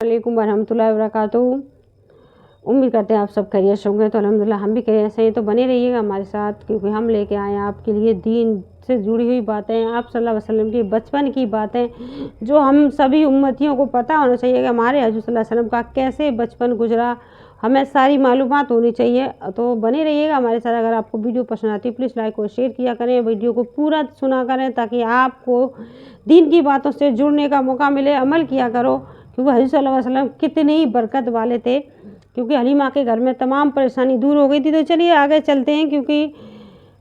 वालेकुम वरहमतुल्लाहि वबरकातुहू। उम्मीद करते हैं आप सब खैरियत से होंगे। तो अल्हम्दुलिल्लाह हम भी खैरियत से हैं। तो बने रहिएगा हमारे साथ, क्योंकि हम लेके आए हैं आपके लिए दीन से जुड़ी हुई बातें, आप सल्लल्लाहु अलैहि वसल्लम की बचपन की बातें, जो हम सभी उम्मतियों को पता होना चाहिए कि हमारे हजूर सल्लल्लाहु अलैहि वसल्लम का कैसे बचपन गुजरा, हमें सारी मालूमात होनी चाहिए। तो बने रहिएगा हमारे साथ। अगर आपको वीडियो पसंद आती है प्लीज़ लाइक और शेयर किया करें, वीडियो को पूरा सुना करें ताकि आपको दीन की बातों से जुड़ने का मौका मिले। अमल किया करो, क्योंकि हजूर सल्लल्लाहु अलैहि वसल्लम कितनी ही बरकत वाले थे, क्योंकि हलीमा के घर में तमाम परेशानी दूर हो गई थी। तो चलिए आगे चलते हैं, क्योंकि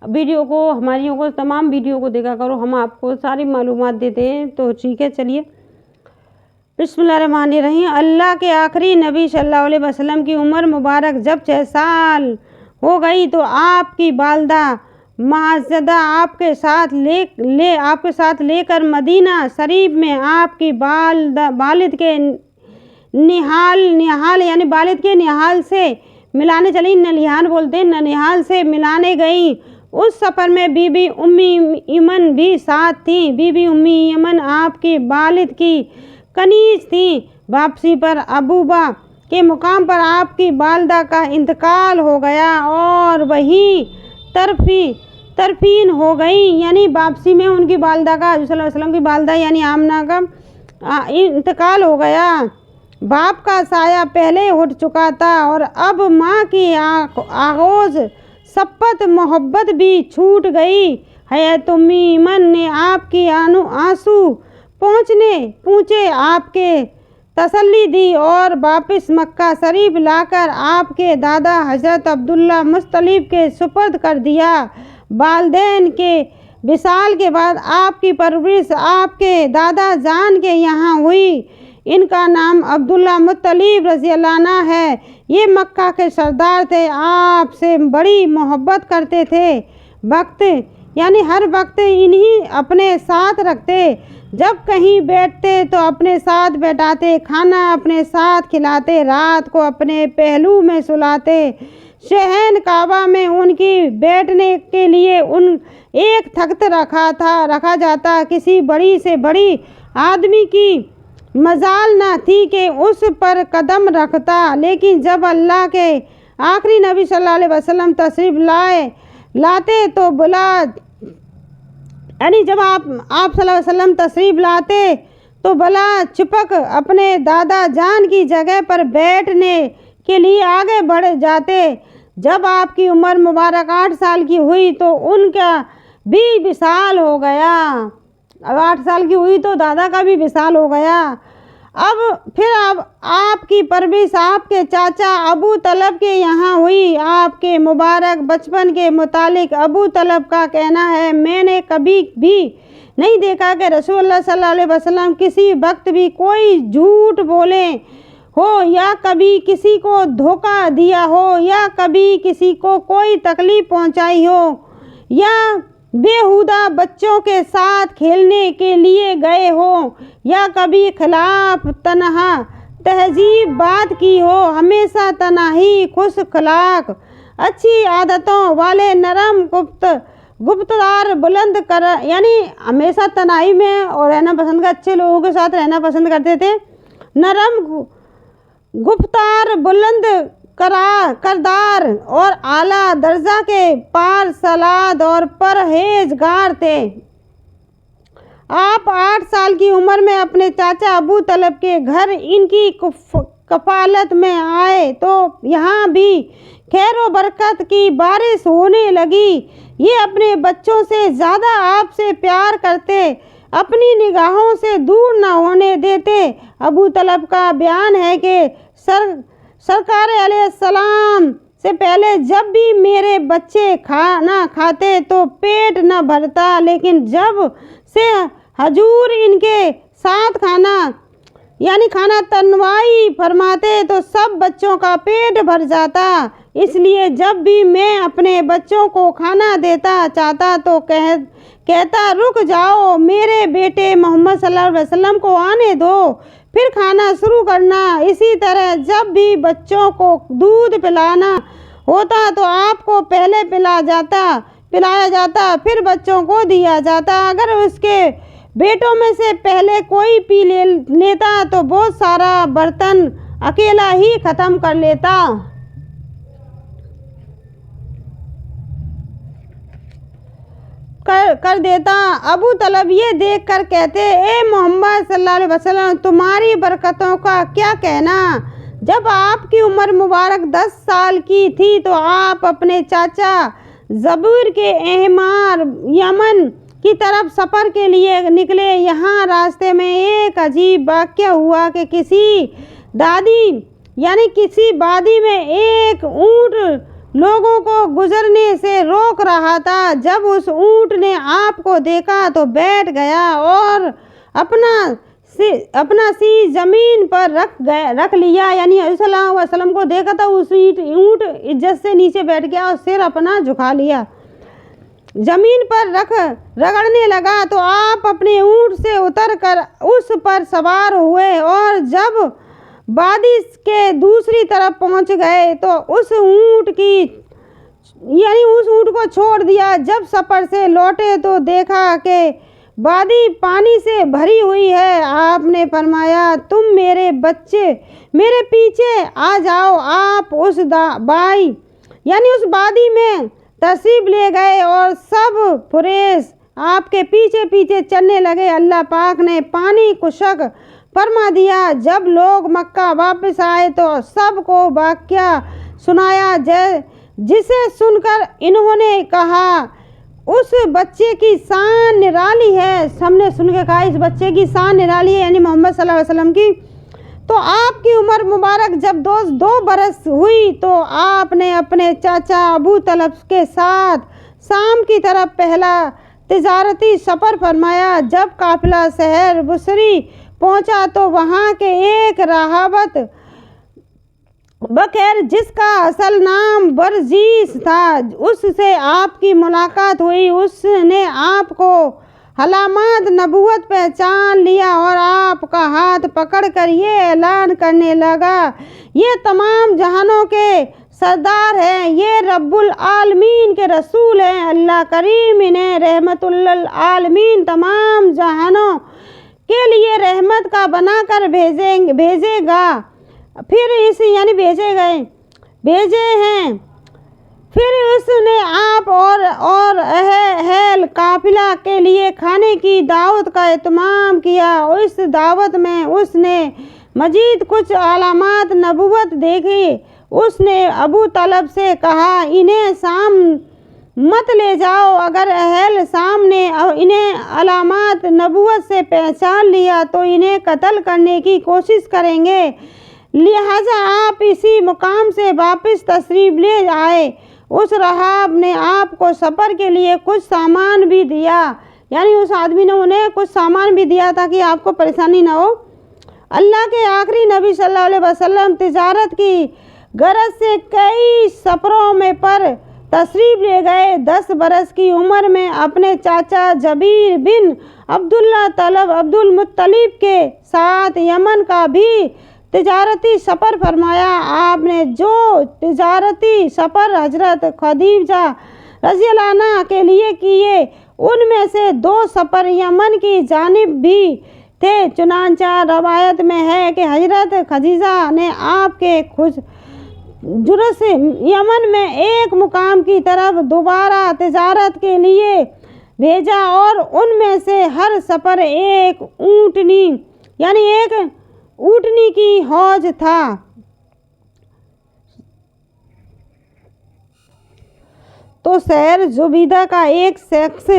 वीडियो को तमाम वीडियो को देखा करो, हम आपको सारी मालूमात देते हैं। तो ठीक है, चलिए बिस्मिल्लाहिर्रहमानिर्रहीम। अल्लाह के आखिरी नबी सल्लल्लाहु अलैहि वसल्लम की उम्र मुबारक जब 6 साल हो गई तो आपकी वालिदा माजदा आपके साथ लेकर मदीना शरीफ में आपकी वालिद के निहाल यानी वालिद के निहाल से मिलाने चली। नलिहान बोलते हैं, ननिहाल से मिलाने गई। उस सफ़र में बीबी उम्मी ईमन भी साथ थी। बीबी उम्मी ईमन आपकी वालिद की कनीज थी। वापसी पर अबूबा के मुकाम पर आपकी वालिदा का इंतकाल हो गया और वही तरफीन हो गई, यानी वापसी में उनकी वालिदा का, हज़रत सल्लल्लाहु अलैहि वसल्लम की वालिदा यानी आमना का इंतकाल हो गया। बाप का साया पहले उठ चुका था और अब माँ की आगोज शफ़क़त मोहब्बत भी छूट गई। हज़रत उम्मी ईमन ने आपकी आंसू पूछे आपके तसल्ली दी और वापस मक्का शरीफ लाकर आपके दादा हज़रत अब्दुल्ला मुत्तलिब के सुपुर्द कर दिया। वालिदैन के विसाल के बाद आपकी परवरिश आपके दादा जान के यहाँ हुई। इनका नाम अब्दुल्ला मुत्तलिब रज़ियल्लाहु अन्हु है। ये मक्का के सरदार थे, आपसे बड़ी मोहब्बत करते थे। हर वक्त इन्हीं अपने साथ रखते। जब कहीं बैठते तो अपने साथ बैठाते, खाना अपने साथ खिलाते, रात को अपने पहलू में सुलाते। शहन काबा में उनकी बैठने के लिए एक तख्त रखा जाता। किसी बड़ी से बड़ी आदमी की मजाल न थी कि उस पर कदम रखता। लेकिन जब अल्लाह के आखिरी नबी सल्लल्लाहु अलैहि वसल्लम तशरीफ़ लाते तो जब आप सल्लल्लाहु अलैहि वसल्लम तशरीफ़ लाते तो बला चिपक अपने दादा जान की जगह पर बैठने के लिए आगे बढ़ जाते। जब आपकी उम्र मुबारक 8 साल की हुई तो उनका भी विसाल हो गया। अब 8 साल की हुई तो दादा का भी विसाल हो गया। अब आपकी परवरिश आपके चाचा अबू तलब के यहाँ हुई। आपके मुबारक बचपन के मुतालिक अबू तलब का कहना है, मैंने कभी भी नहीं देखा कि रसूलुल्लाह सल्लल्लाहु अलैहि वसल्लम किसी वक्त भी कोई झूठ बोले हो या कभी किसी को धोखा दिया हो या कभी किसी को कोई तकलीफ पहुँचाई हो या बेहुदा बच्चों के साथ खेलने के लिए गए हो या कभी खिलाफ तहजीब बात की हो। हमेशा तनाही, खुश अखलाक, अच्छी आदतों वाले, नरम गुफ्तार बुलंद यानी हमेशा तनाही में और रहना पसंद अच्छे लोगों के साथ रहना पसंद करते थे। नरम गुफ्तार बुलंद करदार और आला दर्जा के पार सलाद और परहेजगार थे। आप 8 साल की उम्र में अपने चाचा अबू तलब के घर इनकी कफालत में आए तो यहाँ भी खैर व बरकत की बारिश होने लगी। ये अपने बच्चों से ज़्यादा आपसे प्यार करते, अपनी निगाहों से दूर न होने देते। अबू तलब का बयान है कि सरकार अलैहिस्सलाम से पहले जब भी मेरे बच्चे खाना खाते तो पेट न भरता, लेकिन जब से हजूर इनके साथ खाना तनवाई फरमाते तो सब बच्चों का पेट भर जाता। इसलिए जब भी मैं अपने बच्चों को खाना देता चाहता तो कहता रुक जाओ, मेरे बेटे मोहम्मद सल्लल्लाहु अलैहि वसल्लम को आने दो, फिर खाना शुरू करना। इसी तरह जब भी बच्चों को दूध पिलाना होता तो आपको पहले पिलाया जाता, फिर बच्चों को दिया जाता। अगर उसके बेटों में से पहले कोई पी लेता तो बहुत सारा बर्तन अकेला ही ख़त्म कर देता। अबू तलब ये देख कर कहते, ए मोहम्मद सल्लल्लाहु अलैहि वसल्लम, तुम्हारी बरकतों का क्या कहना। जब आपकी उम्र मुबारक 10 साल की थी तो आप अपने चाचा ज़बीर के एहमार यमन की तरफ सफ़र के लिए निकले। यहाँ रास्ते में एक अजीब वाक़या हुआ कि किसी वादी में एक ऊँट लोगों को गुजरने से रोक रहा था। जब उस ऊँट ने आपको देखा तो बैठ गया और अपना सी ज़मीन पर रख लिया। यानी सल्लल्लाहु अलैहि वसल्लम को देखा था, उस ऊँट इज्जत से नीचे बैठ गया और सिर अपना झुका लिया, ज़मीन पर रगड़ने लगा। तो आप अपने ऊँट से उतर कर उस पर सवार हुए और जब वादी के दूसरी तरफ पहुंच गए तो उस ऊँट को छोड़ दिया। जब सफ़र से लौटे तो देखा कि वादी पानी से भरी हुई है। आपने फरमाया, तुम मेरे बच्चे मेरे पीछे आ जाओ। आप उस वादी में तशरीफ़ ले गए और सब कुरैश आपके पीछे पीछे चलने लगे। अल्लाह पाक ने पानी खुशक फरमा दिया। जब लोग मक्का वापस आए तो सबको वाक़या सुनाया, जिसे सुनकर इन्होंने कहा, उस बच्चे की शान निराली है। सबने सुन के कहा, इस बच्चे की शान निराली है, यानी मोहम्मद सल्लल्लाहु अलैहि वसल्लम की। तो आपकी उम्र मुबारक जब 2 बरस हुई तो आपने अपने चाचा अबू तलब के साथ शाम की तरफ पहला तिजारती सफ़र फरमाया। जब काफ़िला शहर बुसरी पहुंचा तो वहाँ के एक राहबत बखैर, जिसका असल नाम बरजीस था, उससे आपकी मुलाकात हुई। उसने आपको हलामत नबूवत पहचान लिया और आपका हाथ पकड़कर ये ऐलान करने लगा, ये तमाम जहानों के सरदार हैं, ये रब्बुल आलमीन के रसूल हैं। अल्लाह करीम इन्हें रहमतुल्लिल आलमीन तमाम जहानों के लिए रहमत का बनाकर भेजेगा। फिर भेजे हैं। फिर उसने आप और अहल काफिला के लिए खाने की दावत का इत्माम किया। इस दावत में उसने मजीद कुछ अलामात नबूवत देखी। उसने अबू तलब से कहा, इन्हें शाम मत ले जाओ। अगर अहल शाम ने इन्हें अलामात नबूवत से पहचान लिया तो इन्हें कत्ल करने की कोशिश करेंगे, लिहाजा आप इसी मुकाम से वापस तशरीफ़ ले आए। उस राहब ने आपको सफ़र के लिए कुछ सामान भी दिया, यानी उस आदमी ने उन्हें कुछ सामान भी दिया ताकि आपको परेशानी ना हो। अल्लाह के आखिरी नबी सल्लल्लाहु अलैहि वसल्लम तिजारत की गरज से कई सफ़रों में पर तशरीफ़ ले गए। 10 बरस की उम्र में अपने चाचा जबीर बिन अब्दुल मुत्तलिब के साथ यमन का भी तिजारती सफ़र फरमाया। आपने जो तिजारती सफ़र हजरत खदीजा रज़ियल्लाहु अन्हा के लिए किए, उनमें से 2 सफ़र यमन की जानिब भी थे। चुनांचा रवायत में है कि हजरत खदीजा ने आपके जुरस यमन में एक मुकाम की तरफ दोबारा तिजारत के लिए भेजा और उनमें से हर सफ़र एक ऊँटनी की हौज था। तो शहर जुबैदा का एक शख्स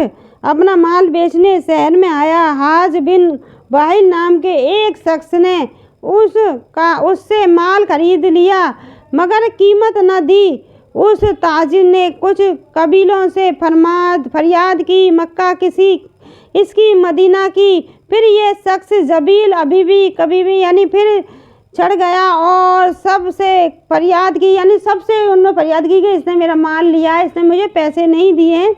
अपना माल बेचने शहर में आया। हाज बिन वाहिल नाम के एक शख्स ने उससे माल खरीद लिया मगर कीमत न दी। उस ताजिर ने कुछ कबीलों से फरियाद की, मक्का इसकी मदीना की। फिर ये शख्स जबील कबीबी यानी फिर चढ़ गया और सबसे फरियाद की, यानी सबसे उन्होंने फरियाद की कि इसने मेरा माल लिया है, इसने मुझे पैसे नहीं दिए।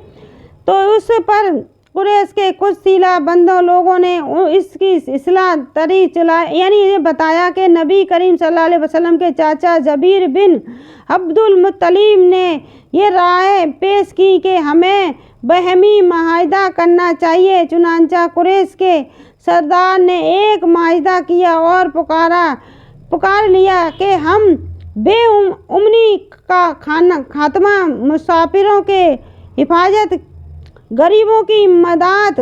तो उस पर कुरैश के कुछ सीला बंदों लोगों ने इसकी इस्लाह तरी चलाई, यानी ये बताया कि नबी करीम सल्लल्लाहु अलैहि वसल्लम के चाचा जबीर बिन अब्दुल मुत्तलिब ने ये राय पेश की कि हमें बहमी माहिदा करना चाहिए। चुनांचा कुरैश के सरदार ने एक माहिदा किया और पुकार लिया कि हम बेउमनी का खात्मा, मुसाफिरों के हिफाजत, गरीबों की मदद,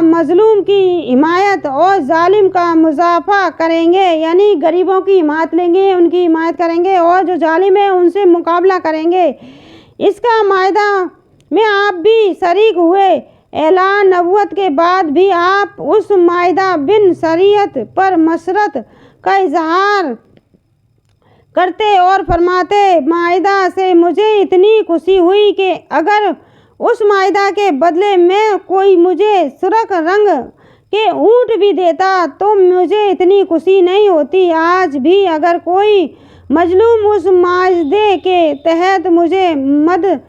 मजलूम की हिमायत और जालिम का मुजाफा करेंगे। यानी गरीबों की हिमायत लेंगे, उनकी हिमायत करेंगे और जो जालिम है उनसे मुकाबला करेंगे। इसका माहिदा में आप भी शरीक हुए। ऐलान नबूवत के बाद भी आप उस माहिदा बिन शरीयत पर मसरत का इजहार करते और फरमाते, माहिदा से मुझे इतनी खुशी हुई कि अगर उस माहिदा के बदले में कोई मुझे सुर्ख रंग के ऊँट भी देता तो मुझे इतनी खुशी नहीं होती। आज भी अगर कोई मजलूम उस माहिदे के तहत मुझे मदद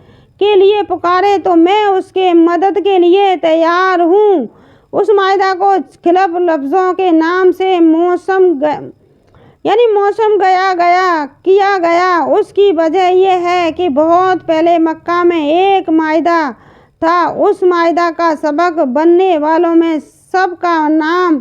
के लिए पुकारे तो मैं उसके मदद के लिए तैयार हूँ। उस माहिदा को खिलफ लफ्ज़ों के नाम से मौसम किया गया। उसकी वजह यह है कि बहुत पहले मक्का में एक माहिदा था। उस माहिदा का सबक बनने वालों में सबका नाम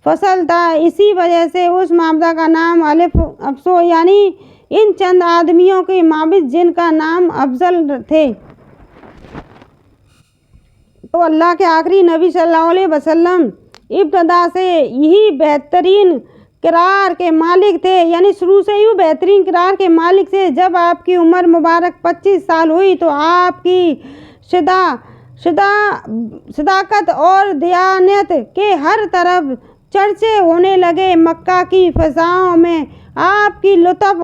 फसल था। इसी वजह से उस माहिदा का नाम अलिफ अफसो, यानी इन चंद आदमियों के माबिद जिनका नाम अफजल थे। तो अल्लाह के आखिरी नबी सल्लल्लाहु अलैहि वसल्लम इब्तदा से यही बेहतरीन किरार के मालिक थे, यानी शुरू से ही बेहतरीन किरार के मालिक थे। जब आपकी उम्र मुबारक 25 साल हुई तो आपकी सदाकत और दियानत के हर तरफ चर्चे होने लगे। मक्का की फ़ज़ाओं में आपकी लुत्फ़